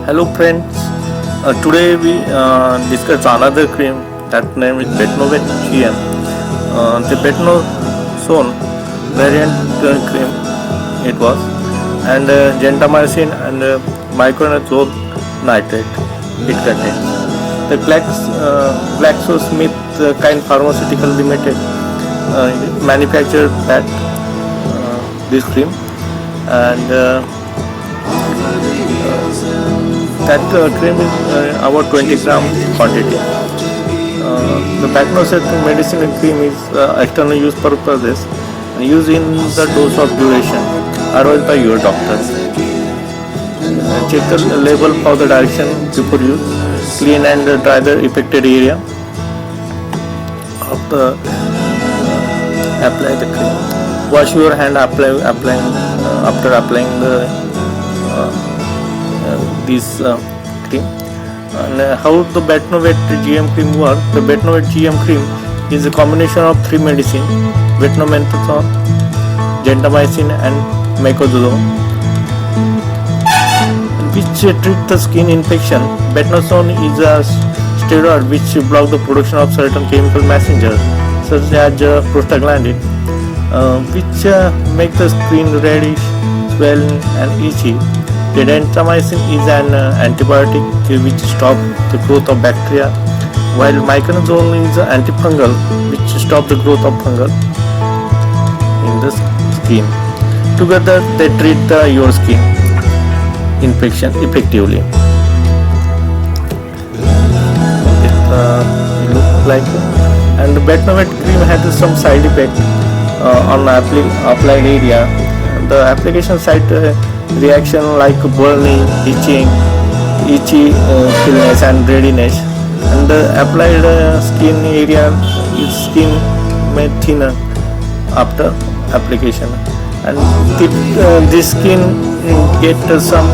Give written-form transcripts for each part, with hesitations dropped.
Hello friends, today we discuss another cream that name is Betnovate-GM. The Betamethasone variant cream it was, and Gentamicin and Miconazole nitrate it contains. The Glaxo SmithKline Pharmaceuticals Limited manufactured this cream, and that cream is about 20 gram quantity. The Betnovate medicine cream is external use purposes used in the dose of duration advised by your doctor. Check the label for the direction before use. Clean and dry the affected area. After apply the cream. Wash your hand after applying the this cream. And how the Betnovate-GM cream works? The Betnovate-GM cream is a combination of three medicines: Betamethasone, Gentamicin and Miconazole, which treat the skin infection. Betamethasone is a steroid which blocks the production of certain chemical messengers such as prostaglandins, which make the skin reddish, swollen and itchy. The Gentamicin is an antibiotic which stops the growth of bacteria, while Miconazole is an antifungal which stops the growth of fungal in the skin. Together they treat your skin infection effectively. It looks like, and the Betnovate cream has some side effect on applied area. The application site reaction like burning, itchy chillness and readiness, and the applied skin area skin may thinner after application, and this skin get some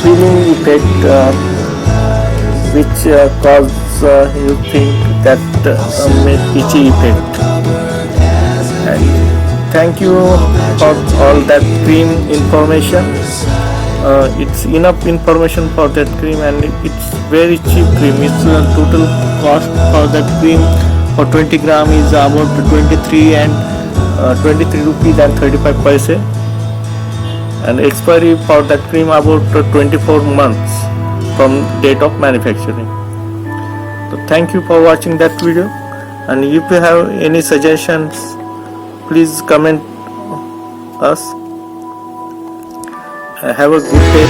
peeling effect which cause you think that make itchy effect. And thank you for all that cream information. It's enough information for that cream, and it's very cheap cream. Its total cost for that cream for 20 gram is about 23 rupees and 35 paise, and expiry for that cream about 24 months from date of manufacturing. So thank you for watching that video, and if you have any suggestions, please comment us. Have a good day.